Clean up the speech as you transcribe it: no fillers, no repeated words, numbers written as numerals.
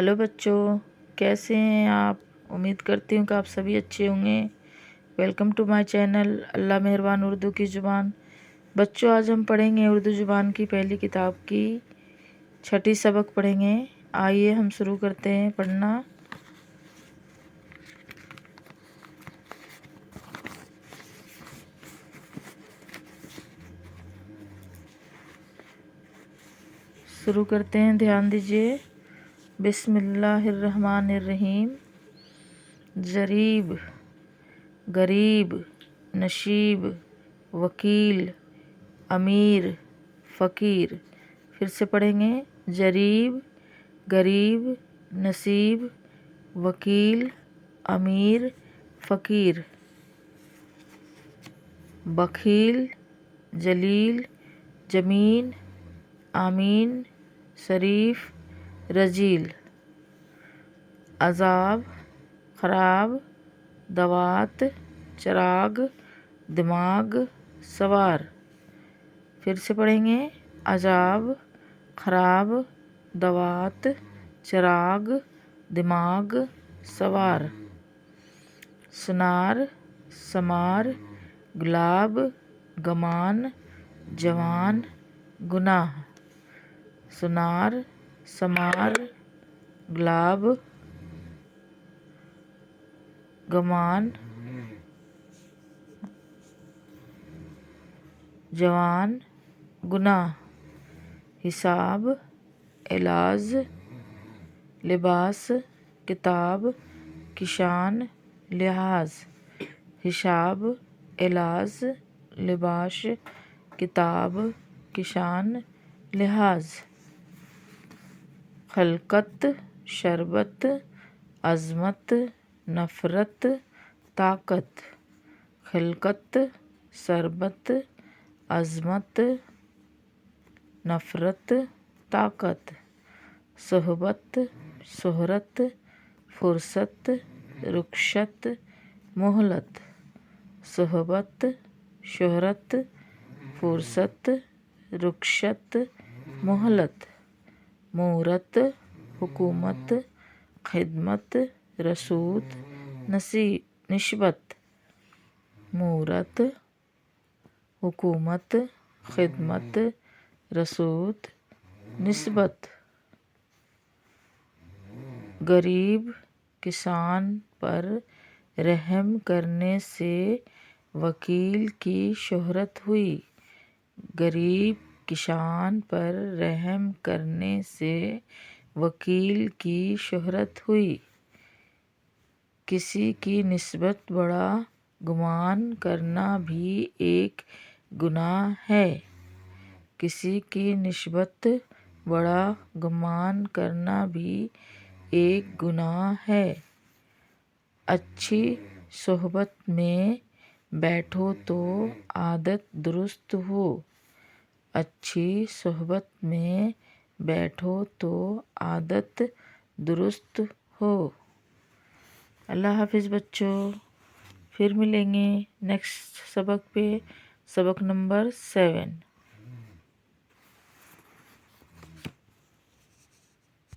Hello بچوں، کیسے ہیں آپ؟ امید کرتی ہوں کہ آپ سبھی اچھے ہوں گے۔ ویلکم ٹو مائی چینل اللہ مہربان اردو کی زبان۔ بچوں، آج ہم پڑھیں گے اردو زبان کی پہلی کتاب کی 6 سبق پڑھیں گے۔ آئیے ہم شروع کرتے ہیں پڑھنا۔ شروع کرتے ہیں، دھیان دیجیے۔ بسم اللہ الرحمن الرحیم۔ ضریب، غریب، نشیب، وکیل، امیر، فقیر۔ پھر سے پڑھیں گے۔ ضریب، غریب، نصیب، وکیل، امیر، فقیر۔ بخیل، جلیل، جمین، آمین، شریف، رذیل۔ عذاب، خراب، دوات، چراغ، دماغ، سوار۔ پھر سے پڑھیں گے۔ عذاب، خراب، دوات، چراغ، دماغ، سوار۔ سنار، سمار، گلاب، گمان، جوان، گناہ۔ سنار، سمار، گلاب، گمان، جوان، گناہ۔ حساب، علاج، لباس، کتاب، کشان، لحاظ۔ حساب، علاج، لباس، کتاب، کشان، لحاظ۔ خلقت، شربت، عظمت، نفرت، طاقت۔ خلقت، شربت، عظمت، نفرت، طاقت۔ صحبت، شہرت، فرصت، رخصت، مہلت۔ صحبت، شہرت، فرصت، رخصت، مہلت۔ مہورت، حکومت، خدمت، رسود، نسبت۔ مہورت، حکومت، خدمت، رسود، نسبت۔ غریب کسان پر رحم کرنے سے وکیل کی شہرت ہوئی۔ غریب کسان پر رحم کرنے سے وکیل کی شہرت ہوئی۔ کسی کی نسبت بڑا گمان کرنا بھی ایک گناہ ہے۔ کسی کی نسبت بڑا گمان کرنا بھی ایک گناہ ہے۔ اچھی صحبت میں بیٹھو تو عادت درست ہو۔ اچھی صحبت میں بیٹھو تو عادت درست ہو۔ اللہ حافظ بچوں، پھر ملیں گے نیکسٹ سبق پہ، سبق نمبر 7۔